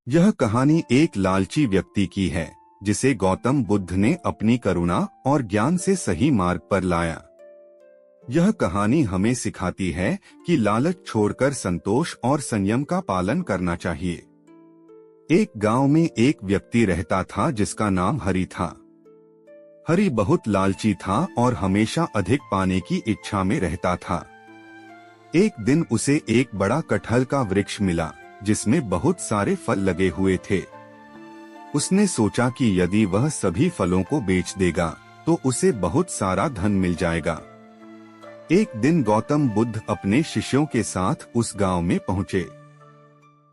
यह कहानी एक लालची व्यक्ति की है जिसे गौतम बुद्ध ने अपनी करुणा और ज्ञान से सही मार्ग पर लाया। यह कहानी हमें सिखाती है कि लालच छोड़कर संतोष और संयम का पालन करना चाहिए। एक गांव में एक व्यक्ति रहता था जिसका नाम हरि था। हरि बहुत लालची था और हमेशा अधिक पाने की इच्छा में रहता था। एक दिन उसे एक बड़ा कटहल का वृक्ष मिला जिसमें बहुत सारे फल लगे हुए थे। उसने सोचा कि यदि वह सभी फलों को बेच देगा तो उसे बहुत सारा धन मिल जाएगा। एक दिन गौतम बुद्ध अपने शिष्यों के साथ उस गांव में पहुंचे।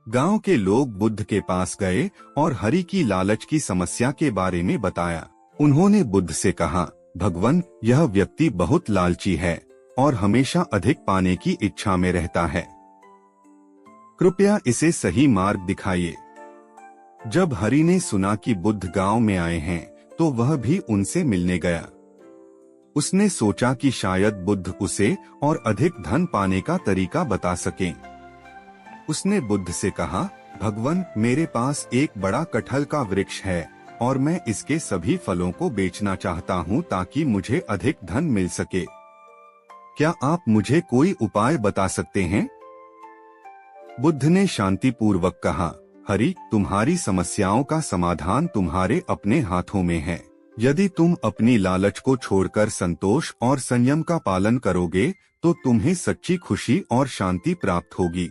गांव के लोग बुद्ध के पास गए और हरि की लालच की समस्या के बारे में बताया। उन्होंने बुद्ध से कहा, भगवान, यह व्यक्ति बहुत लालची है और हमेशा अधिक पाने की इच्छा में रहता है। कृपया इसे सही मार्ग दिखाइए। जब हरि ने सुना कि बुद्ध गांव में आए हैं तो वह भी उनसे मिलने गया। उसने सोचा कि शायद बुद्ध उसे और अधिक धन पाने का तरीका बता सकें। उसने बुद्ध से कहा, भगवान, मेरे पास एक बड़ा कटहल का वृक्ष है और मैं इसके सभी फलों को बेचना चाहता हूँ ताकि मुझे अधिक धन मिल सके। क्या आप मुझे कोई उपाय बता सकते हैं? बुद्ध ने शांतिपूर्वक कहा, हरि, तुम्हारी समस्याओं का समाधान तुम्हारे अपने हाथों में है। यदि तुम अपनी लालच को छोड़कर संतोष और संयम का पालन करोगे तो तुम्हें सच्ची खुशी और शांति प्राप्त होगी।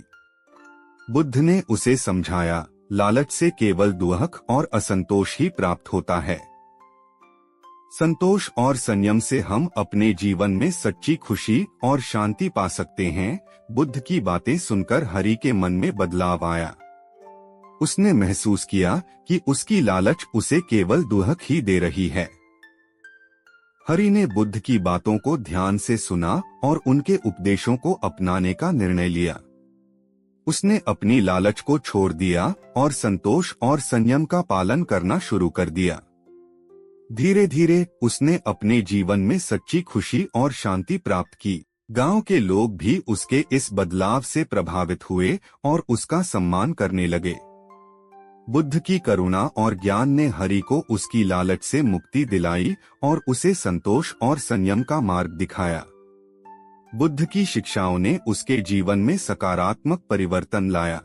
बुद्ध ने उसे समझाया, लालच से केवल दुख और असंतोष ही प्राप्त होता है। संतोष और संयम से हम अपने जीवन में सच्ची खुशी और शांति पा सकते हैं। बुद्ध की बातें सुनकर हरि के मन में बदलाव आया। उसने महसूस किया कि उसकी लालच उसे केवल दुख ही दे रही है। हरि ने बुद्ध की बातों को ध्यान से सुना और उनके उपदेशों को अपनाने का निर्णय लिया। उसने अपनी लालच को छोड़ दिया और संतोष और संयम का पालन करना शुरू कर दिया। धीरे धीरे उसने अपने जीवन में सच्ची खुशी और शांति प्राप्त की। गांव के लोग भी उसके इस बदलाव से प्रभावित हुए और उसका सम्मान करने लगे। बुद्ध की करुणा और ज्ञान ने हरि को उसकी लालच से मुक्ति दिलाई और उसे संतोष और संयम का मार्ग दिखाया। बुद्ध की शिक्षाओं ने उसके जीवन में सकारात्मक परिवर्तन लाया।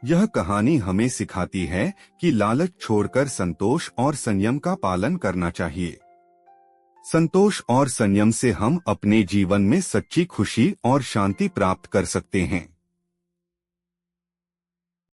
यह कहानी हमें सिखाती है कि लालच छोड़कर संतोष और संयम का पालन करना चाहिए। संतोष और संयम से हम अपने जीवन में सच्ची खुशी और शांति प्राप्त कर सकते हैं।